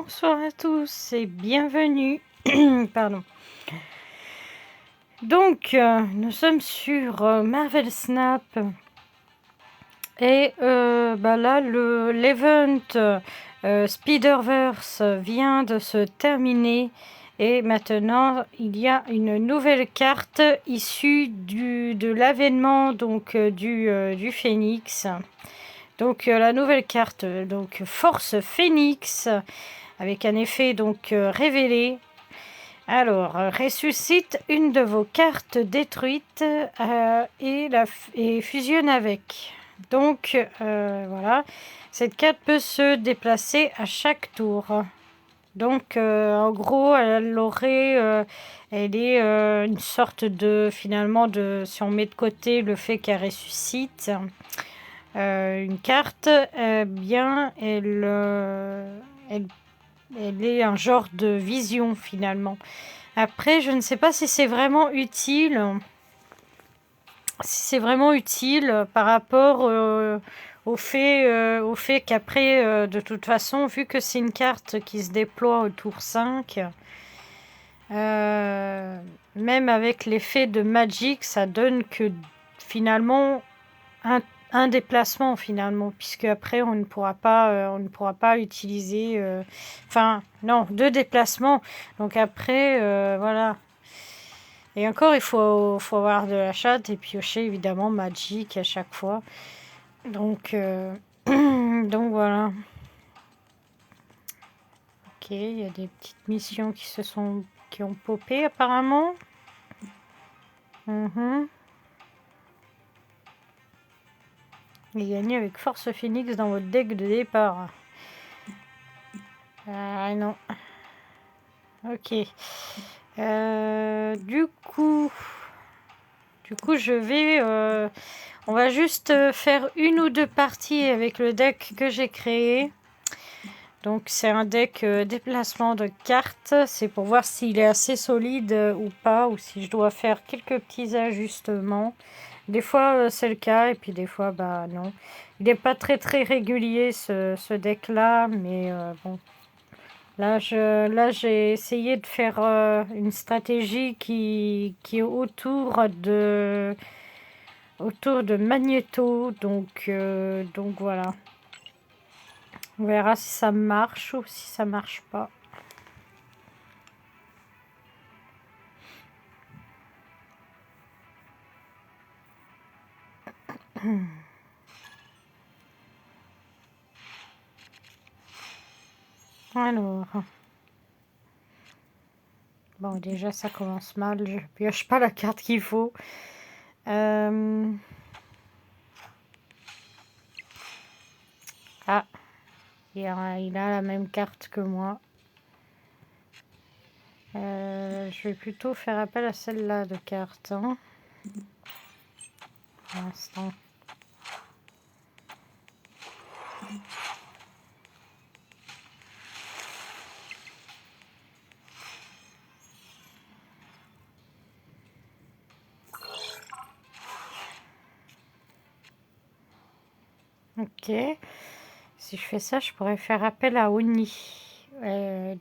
Bonsoir à tous et bienvenue. Pardon. Donc, nous sommes sur Marvel Snap et là, l'event Spider-Verse vient de se terminer et maintenant il y a une nouvelle carte issue de l'avènement du Phénix. Donc la nouvelle carte, donc Force Phénix, avec un effet révélé. Alors, ressuscite une de vos cartes détruites et fusionne avec. Donc, voilà. Cette carte peut se déplacer à chaque tour. Donc, en gros, elle est une sorte de, finalement, si on met de côté le fait qu'elle ressuscite, une carte, elle est un genre de vision finalement. Après, je ne sais pas si c'est vraiment utile. Si c'est vraiment utile par rapport au fait qu'après, de toute façon, vu que c'est une carte qui se déploie au tour 5, même avec l'effet de Magic, ça donne que finalement un déplacement finalement, puisque après on ne pourra pas utiliser, non, 2 déplacements. Donc après, voilà. Et encore, il faut avoir de la chatte et piocher évidemment Magic à chaque fois. Donc, donc voilà. Ok, il y a des petites missions qui ont popé apparemment. Et gagner avec Force Phoenix dans votre deck de départ. Ah non. Ok. Du coup, on va juste faire une ou deux parties avec le deck que j'ai créé. Donc c'est un deck déplacement de cartes. C'est pour voir s'il est assez solide ou pas, ou si je dois faire quelques petits ajustements. Des fois c'est le cas et puis des fois bah non. Il n'est pas très régulier ce deck là, mais bon. Là j'ai essayé de faire une stratégie qui est autour de Magneto, donc voilà. On verra si ça marche ou si ça marche pas. Alors, bon déjà ça commence mal, je pioche pas la carte qu'il faut. Ah, il a la même carte que moi. Je vais plutôt faire appel à celle-là de carte. Hein. Pour l'instant. Ok. Si je fais ça, je pourrais faire appel à Oni. Ouais.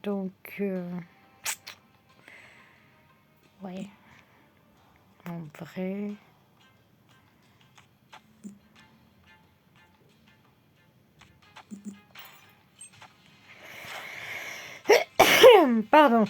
En vrai. Pardon.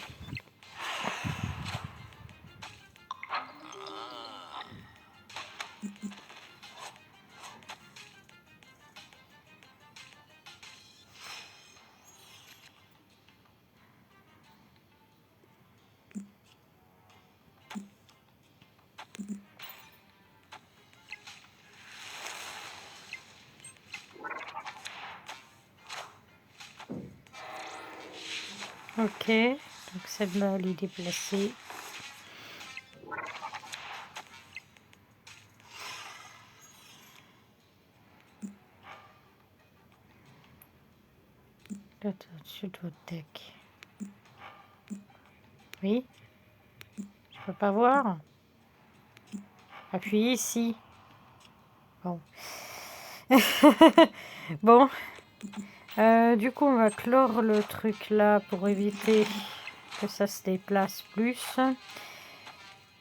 Ok. Donc celle-là, elle est déplacée. Là, au-dessus de votre deck. Oui. Je peux pas voir. Appuyez ici. Bon. Bon. Du coup, on va clore le truc là pour éviter que ça se déplace plus.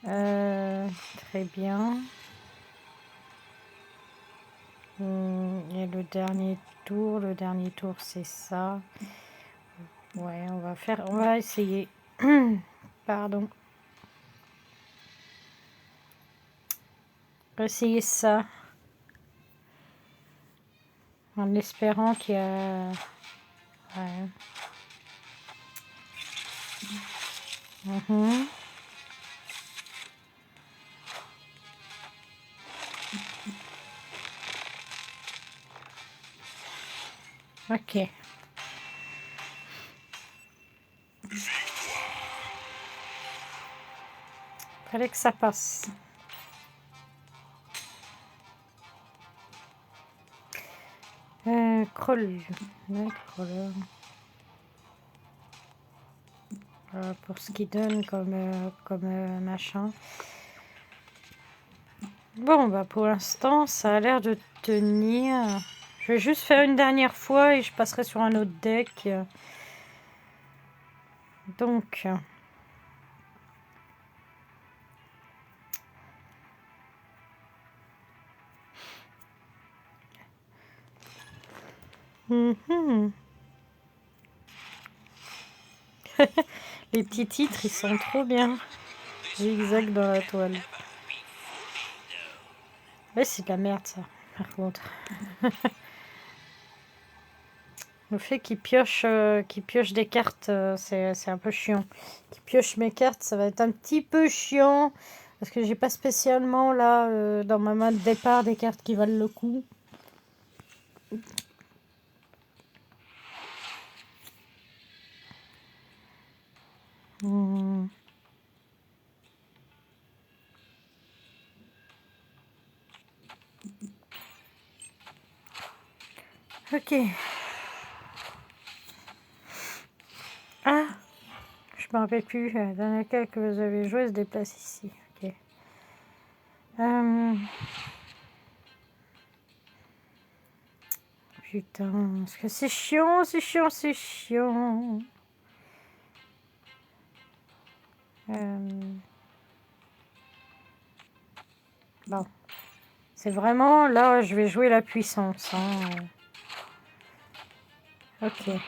Très bien. Et le dernier tour c'est ça. Ouais, on va essayer. Pardon. On va essayer ça. En espérant qu'il y a... Ouais. Mhm. Ok. Fallait que ça passe. Crawl. Ouais, crawler. Pour ce qu'il donne comme machin. Bon, bah pour l'instant, ça a l'air de tenir. Je vais juste faire une dernière fois et je passerai sur un autre deck. Donc... Mhm. Les petits titres, ils sont trop bien. Zigzag dans la toile. Ouais, c'est de la merde, ça, par contre. Le fait qu'il pioche des cartes, c'est un peu chiant. Qu'il pioche mes cartes, ça va être un petit peu chiant. Parce que j'ai pas spécialement, là, dans ma main de départ, des cartes qui valent le coup. Hmm. Ok. Ah, je me rappelle plus. La dernière carte que vous avez jouée se déplace ici. Ok. Putain, parce que c'est chiant, c'est chiant, c'est chiant. Bon. C'est vraiment, là, je vais jouer la puissance. Hein. Ok. Il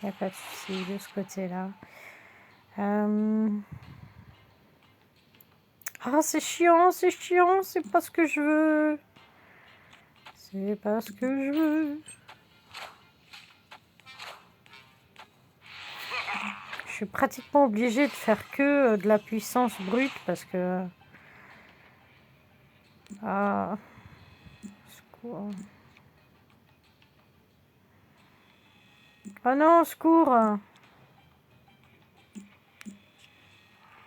n'y a pas de souci de ce côté-là. Ah, c'est chiant, c'est pas ce que je veux. C'est pas ce que je veux. Je suis pratiquement obligée de faire que de la puissance brute parce que... Ah... Secours. Oh non, secours.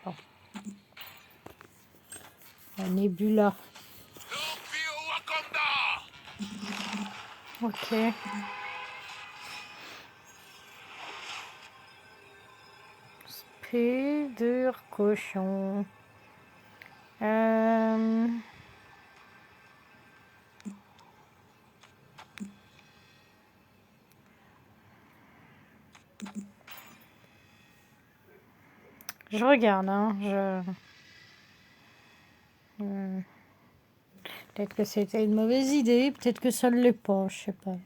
Bon. La Nebula. Ok. Spider cochon. Je regarde, hein. Peut-être que c'était une mauvaise idée, peut-être que ça ne l'est pas, je sais pas.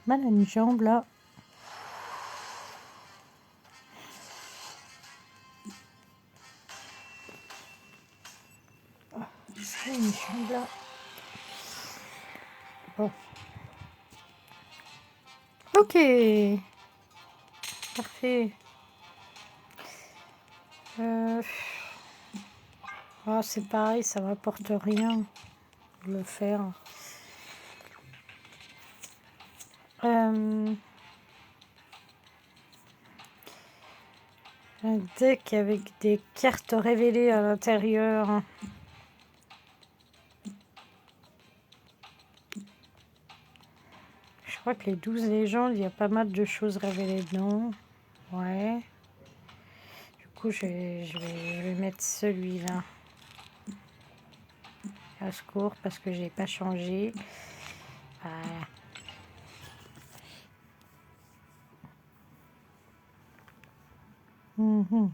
Mal à une jambe là. Une jambe là. Bon. Ok. Parfait. Oh, c'est pareil, ça m'apporte rien de le faire. Un deck avec des cartes révélées à l'intérieur. Je crois que les 12 légendes, il y a pas mal de choses révélées dedans. Ouais. Du coup, je vais mettre celui-là. À secours, parce que j'ai pas changé. Voilà. Mhm.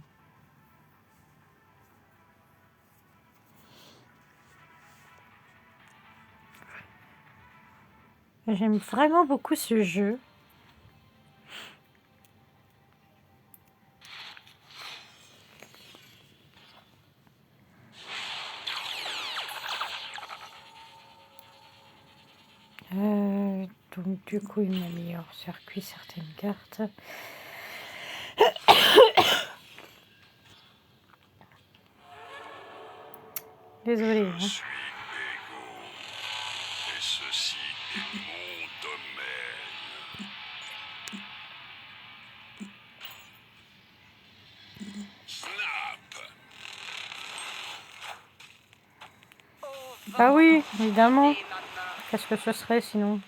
J'aime vraiment beaucoup ce jeu. Donc du coup, il m'a mis hors circuit certaines cartes. Désolée. Je suis Ego, et ceci est mon domaine. Snap! Bah oui, évidemment. Qu'est-ce que ce serait sinon?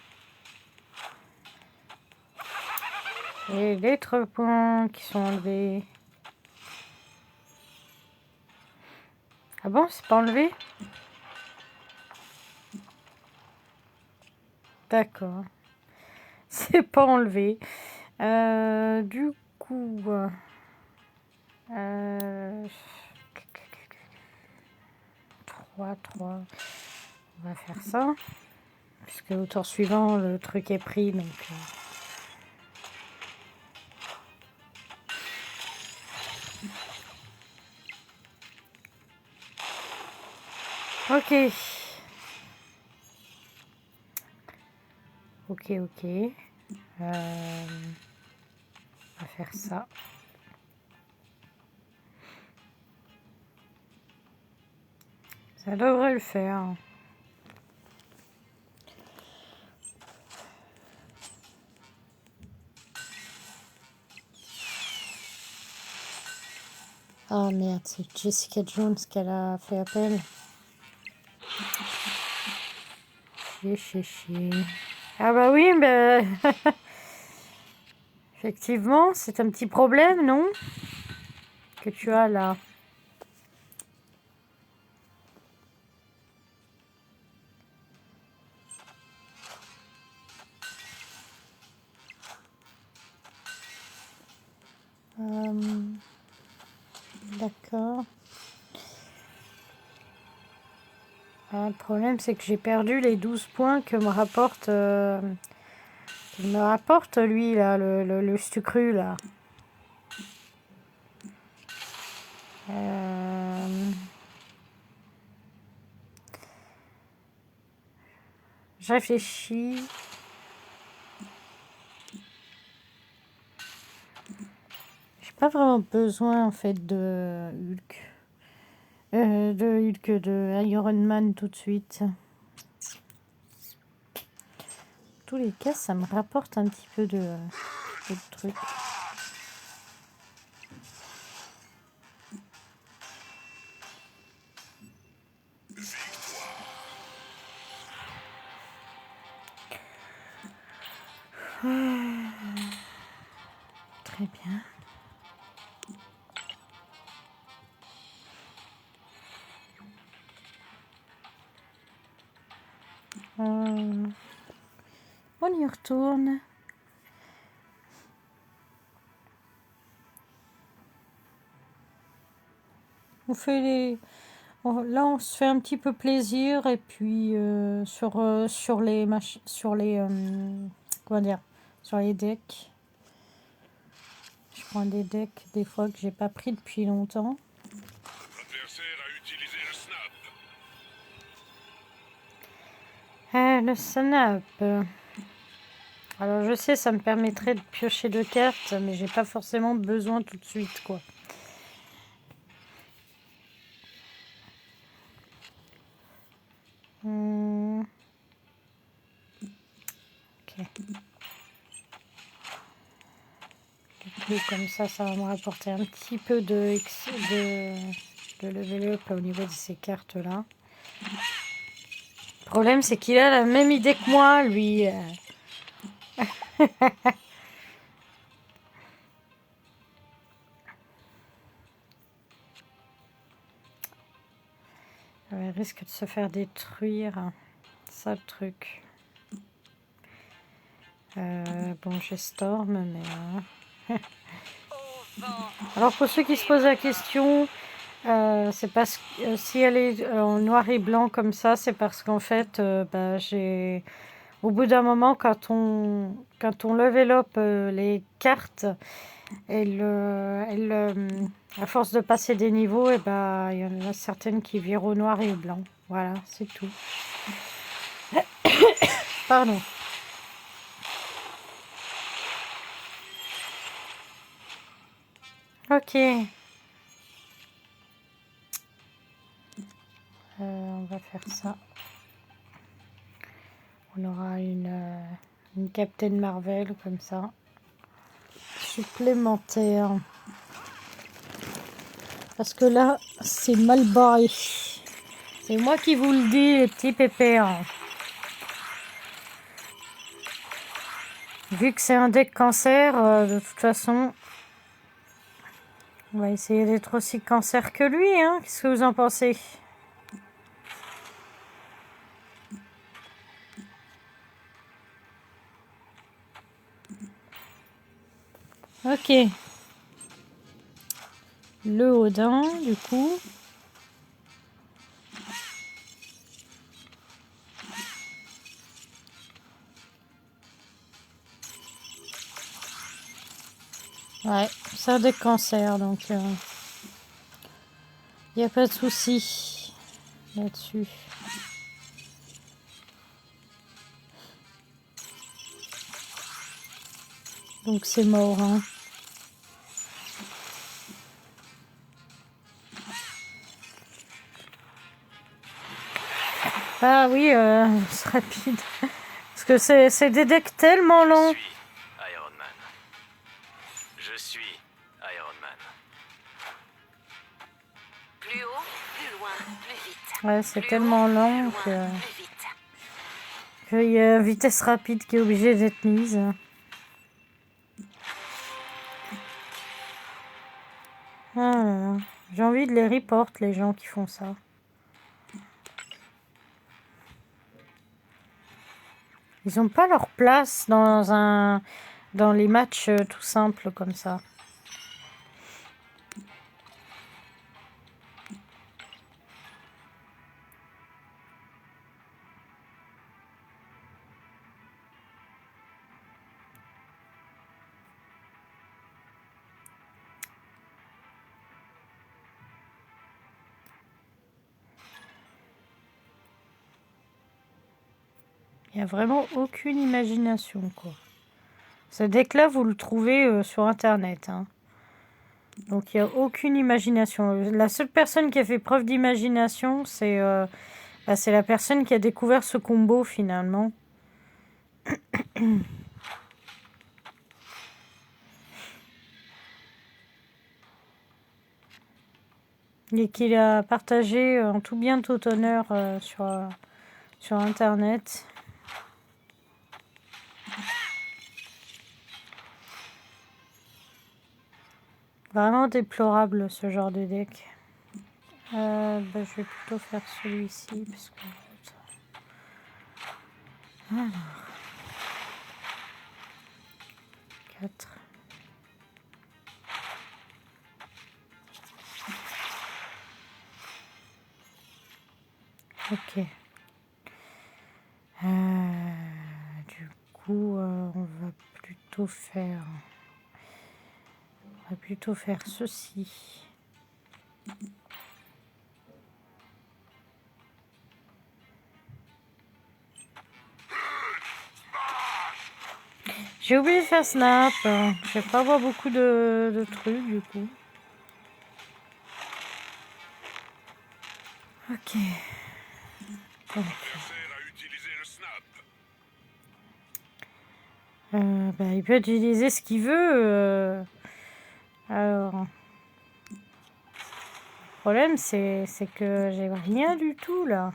Et les points qui sont enlevés. Ah bon, c'est pas enlevé? D'accord. C'est pas enlevé. Du coup... 3, 3. On va faire ça. Puisque au tour suivant, le truc est pris. Donc, ok. Ok, ok. On va faire ça. Ça devrait le faire. Ah merde, c'est Jessica Jones qu'elle a fait appel. Chier. Ah bah oui, mais... Effectivement, c'est un petit problème, non? Que tu as là. D'accord. Ah, le problème, c'est que j'ai perdu les 12 points que me rapporte... qu'il me rapporte, lui, là, le sucru, là. Je réfléchis. J'ai pas vraiment besoin, en fait, de Hulk. De Iron Man tout de suite. Tous les cas, ça me rapporte un petit peu de trucs. Très bien. On y retourne. On fait les... Là, on se fait un petit peu plaisir et puis sur les comment dire, sur les decks. Je prends des decks des fois que j'ai pas pris depuis longtemps. L'adversaire a utilisé le snap. Le snap. Alors je sais, ça me permettrait de piocher 2 cartes, mais j'ai pas forcément besoin tout de suite, quoi. Ok. Du coup, comme ça va me rapporter un petit peu de level up au niveau de ces cartes-là. Le problème, c'est qu'il a la même idée que moi, lui. Elle risque de se faire détruire. C'est ça le truc. Bon, j'ai Storm, mais... Alors pour ceux qui se posent la question, c'est parce que si elle est en noir et blanc comme ça, c'est parce qu'en fait, j'ai... Au bout d'un moment, quand on level up les cartes, à force de passer des niveaux, et il y en a certaines qui virent au noir et au blanc. Voilà, c'est tout. Pardon. Ok. On va faire ça. On aura une Captain Marvel comme ça. Supplémentaire. Parce que là, c'est mal barré. C'est moi qui vous le dis, les petits pépères. Vu que c'est un deck cancer, de toute façon, on va essayer d'être aussi cancer que lui. Hein. Qu'est-ce que vous en pensez? Ok. Le Odin, du coup. Ouais, c'est un deck cancer, donc il n'y a pas de souci là-dessus. Donc c'est mort. Hein. Ah oui, c'est rapide. Parce que c'est des decks tellement longs. Je suis Iron Man. Plus haut, plus loin, plus vite. Ouais, c'est Plus tellement haut, long plus que... loin, plus vite. qu'il y a une vitesse rapide qui est obligée d'être mise. Ah là là. J'ai envie de les report, les gens qui font ça. Ils n'ont pas leur place dans les matchs tout simples comme ça. Il n'y a vraiment aucune imagination, quoi. Ce deck-là, vous le trouvez sur Internet. Hein. Donc, il n'y a aucune imagination. La seule personne qui a fait preuve d'imagination, c'est la personne qui a découvert ce combo, finalement. Et qu'il a partagé en tout bien, tout honneur sur Internet. Vraiment déplorable ce genre de deck. Je vais plutôt faire celui-ci parce que... Alors... 4. Ok. Du coup, on va plutôt faire ceci. J'ai oublié de faire snap. Je vais pas avoir beaucoup de trucs du coup. Ok. Donc, L'adversaire a utilisé le snap. il peut utiliser ce qu'il veut. Alors, le problème c'est que j'ai rien du tout là.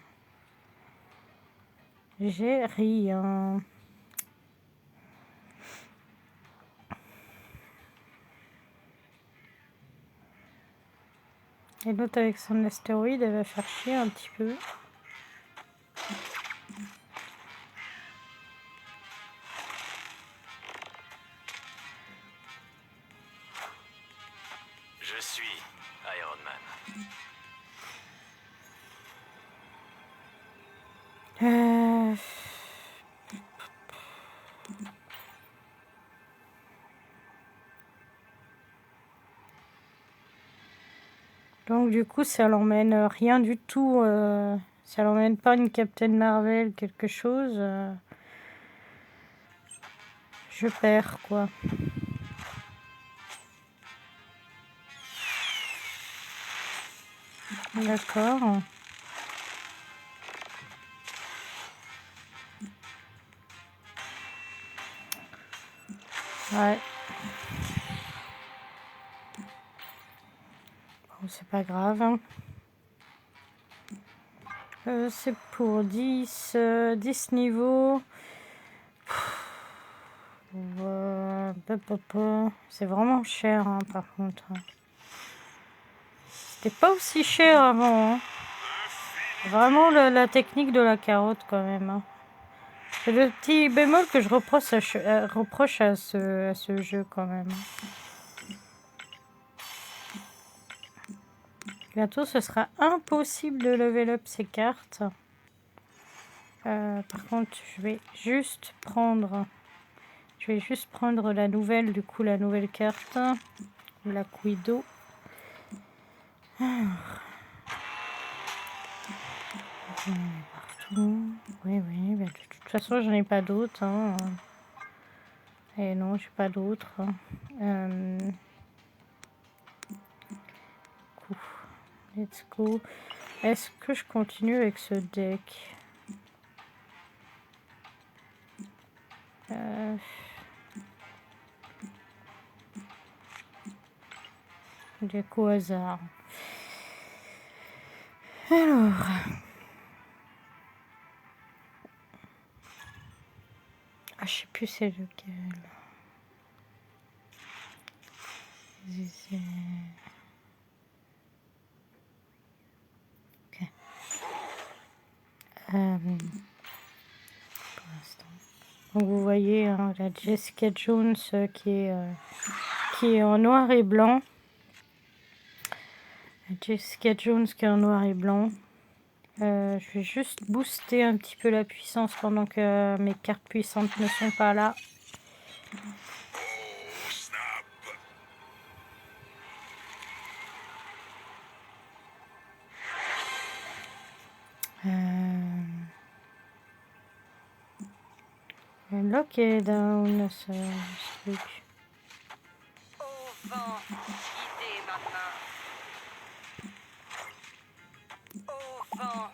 J'ai rien. Et l'autre avec son astéroïde, elle va faire chier un petit peu. Je suis Iron Man. Euh... Donc du coup, ça l'emmène rien du tout. Ça l'emmène pas une Captain Marvel, quelque chose. Je perds, quoi. D'accord. Ouais. Bon, c'est pas grave. Hein. C'est pour 10 niveaux. C'est vraiment cher, hein, par contre. C'était pas aussi cher avant. Hein. Vraiment la technique de la carotte, quand même. Hein. C'est le petit bémol que je reproche à ce jeu, quand même. Bientôt, ce sera impossible de level up ces cartes. Par contre, je vais juste prendre la nouvelle, du coup, la nouvelle carte. La Guido. Partout. Oui, bah, de toute façon, j'en ai pas d'autres. Hein. Et non, j'ai pas d'autres. Let's go. Est-ce que je continue avec ce deck? Deck au hasard. Alors. Ah, je sais plus c'est lequel. Ok. Pour l'instant. Donc vous voyez hein, la Jessica Jones qui est en noir et blanc. La Jessica Jones qui est en noir et blanc. Je vais juste booster un petit peu la puissance pendant que mes cartes puissantes ne sont pas là. Lock est down, ce truc. Au vent, guidez ma main. Au vent,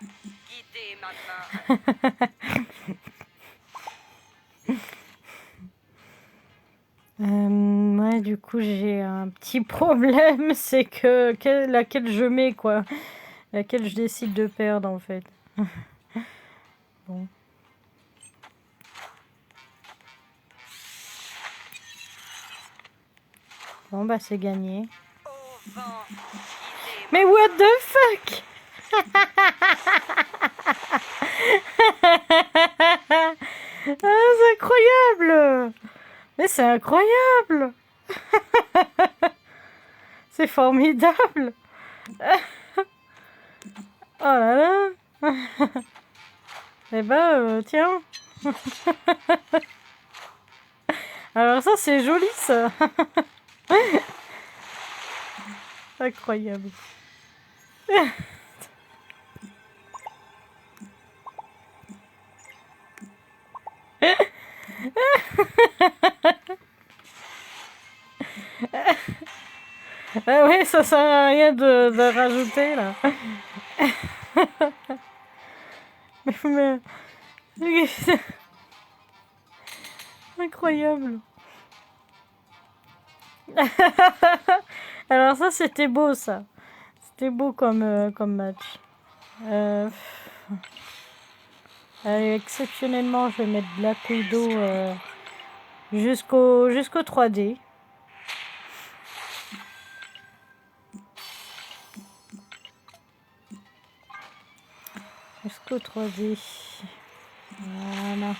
guidez ma main. Ouais, du coup, j'ai un petit problème, c'est que laquelle je mets, quoi. Laquelle je décide de perdre, en fait. Bon. Bon, bah, c'est gagné. Au vent, guidez Mais what the fuck? Ah, c'est incroyable! Mais c'est incroyable! C'est formidable! Oh là là! Eh ben, tiens! Alors ça, c'est joli, ça! Incroyable! Ah ouais, ça sert à rien de rajouter, là. mais... Incroyable. Alors ça, c'était beau, ça. C'était beau comme match. Allez, exceptionnellement, je vais mettre Black Widow jusqu'au 3D. Jusqu'au 3D. Voilà.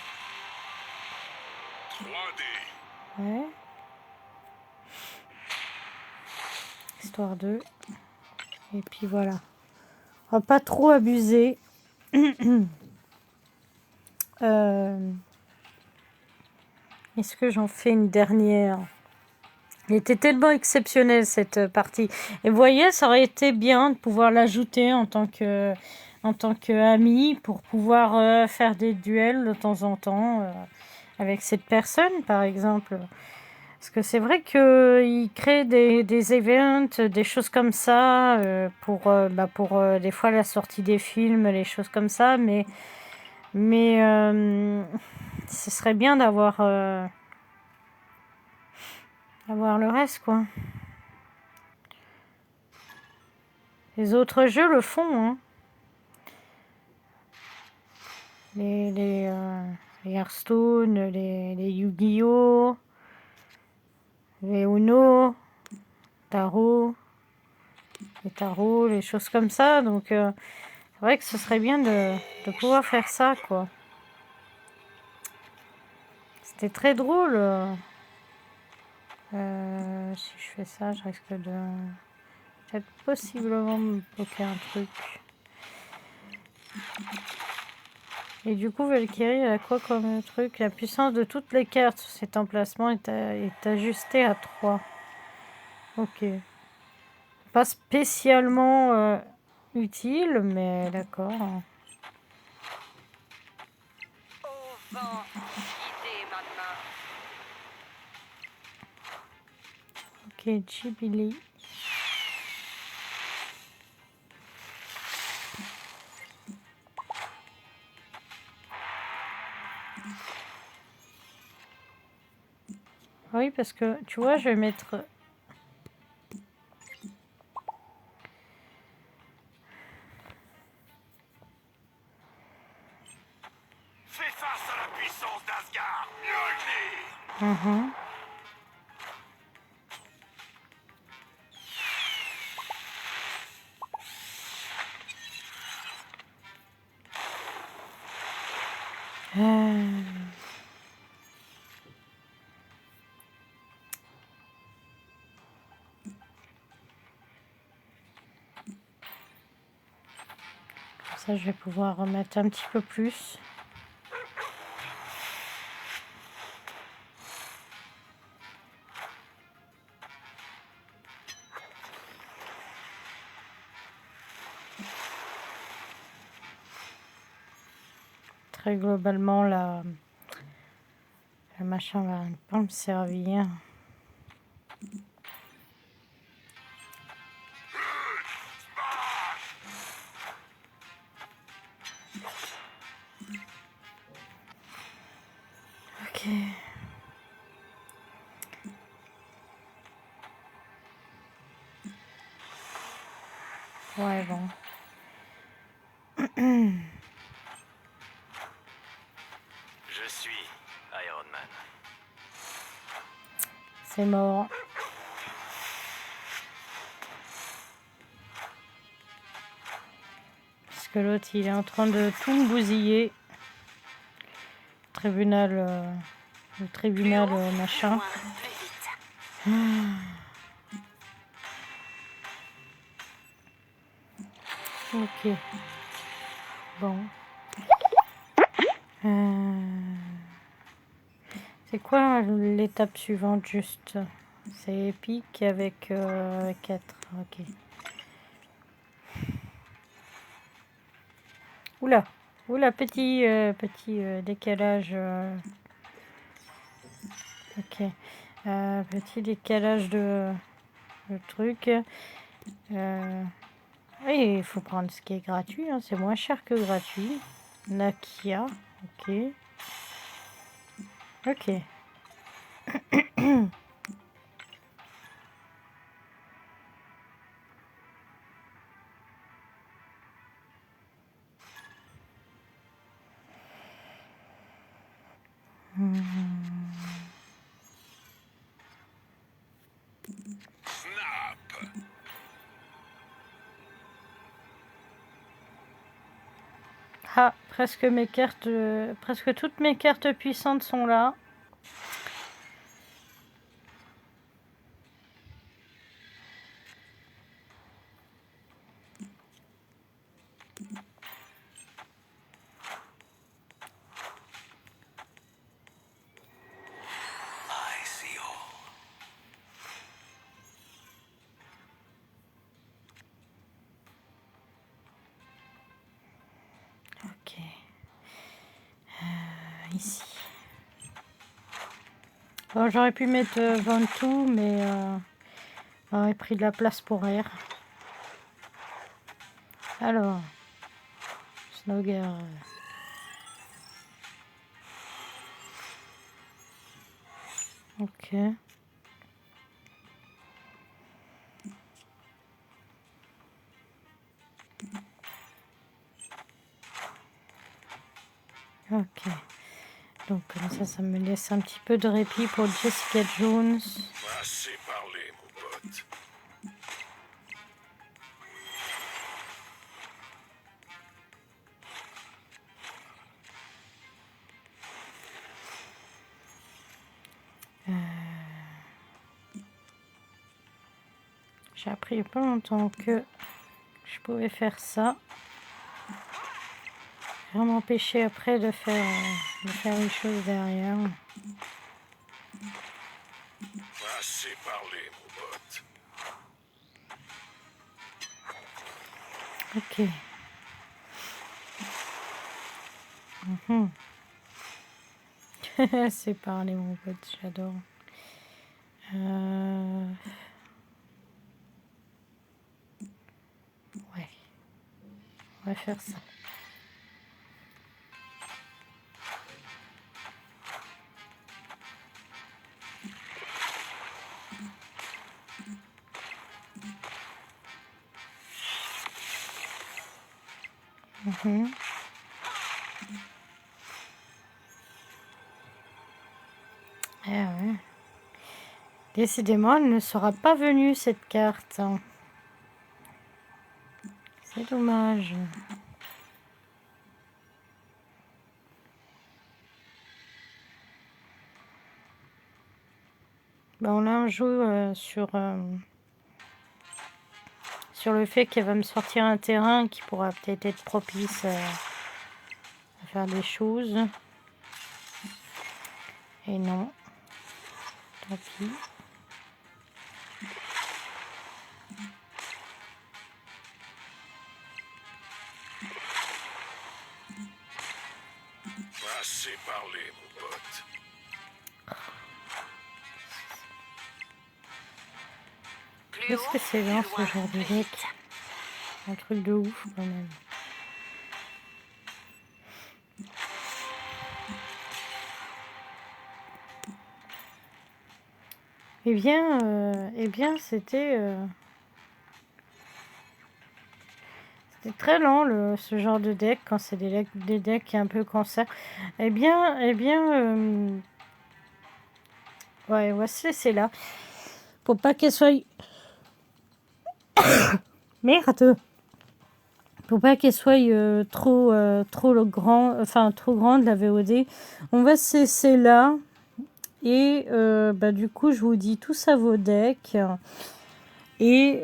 3D. Ouais. Histoire de. Et puis voilà. On va pas trop abuser. Est-ce que j'en fais une dernière? Elle était tellement exceptionnelle cette partie. Et vous voyez, ça aurait été bien de pouvoir l'ajouter en tant qu'ami pour pouvoir faire des duels de temps en temps avec cette personne, par exemple. Parce que c'est vrai qu'il crée des events, des choses comme ça, pour des fois la sortie des films, les choses comme ça, mais ce serait bien d'avoir le reste, quoi. Les autres jeux le font, hein. Les Hearthstone, les Yu-Gi-Oh, les Uno, Tarot, les tarots, les choses comme ça. Donc, c'est vrai que ce serait bien de pouvoir faire ça, quoi. C'était très drôle. Si je fais ça, je risque de peut-être possiblement me bloquer un truc. Et du coup, Valkyrie, elle a quoi comme truc? La puissance de toutes les cartes sur cet emplacement est ajustée à 3. Ok. Pas spécialement utile, mais d'accord. Au vent, guidez ma main. Ok, Ghibli. Oui, parce que, tu vois, je vais mettre... Fais face à la puissance d'Asgard. Mjolnir. Mhm. Euh, Comme ça, je vais pouvoir remettre un petit peu plus. Très globalement, le machin va pas me servir. Ok. Ouais, bon. Je suis Iron Man. C'est mort. Parce que l'autre, il est en train de tout me bousiller. Le tribunal machin. Ok. Bon. C'est quoi l'étape suivante juste? C'est épique avec 4. Ok. Oula. Oula, petit décalage. Ok. Petit décalage de truc. Oui, il faut prendre ce qui est gratuit, hein. C'est moins cher que gratuit. Nakia. Ok. Ok. Snap. Ah, presque mes cartes, presque toutes mes cartes puissantes sont là. I see all. Ok. Ici. Bon, j'aurais pu mettre Ventoux, mais j'aurais pris de la place pour R. Alors, Snogger. Ok. Ok. Donc comme ça me laisse un petit peu de répit pour Jessica Jones. Assez parlé, mon pote. J'ai appris il n'y a pas longtemps que je pouvais faire ça. Rien m'empêcher après de faire les choses derrière. Assez parlé, mon pote. Ok. Mhm. C'est parler mon pote, j'adore. Ouais. On va faire ça. Mhm. Ah ouais. Décidément, elle ne sera pas venue cette carte. C'est dommage. Bon, là, on joue sur le fait qu'elle va me sortir un terrain qui pourra peut-être être propice à faire des choses. Et non. Tant pis. Assez parlé, mon pote. Plus Qu'est-ce que haut, c'est lent plus ce loin, genre de plus deck? vite. Un truc de ouf quand même. Eh bien, c'était très lent ce genre de deck quand c'est des decks un peu comme ça. Eh bien, ouais, on va se laisser là pour pas qu'elle soit merde. Pour pas qu'elle soit trop grande la VOD. On va se laisser là. Et du coup, je vous dis tous à vos decks. Et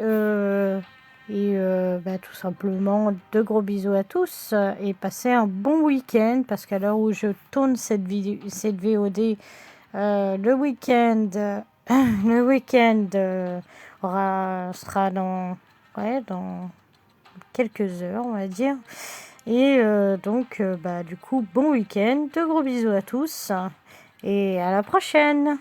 tout simplement, de gros bisous à tous. Et passez un bon week-end. Parce qu'à l'heure où je tourne cette VOD, le week-end sera dans quelques heures, on va dire. Et du coup, bon week-end. De gros bisous à tous. Et à la prochaine.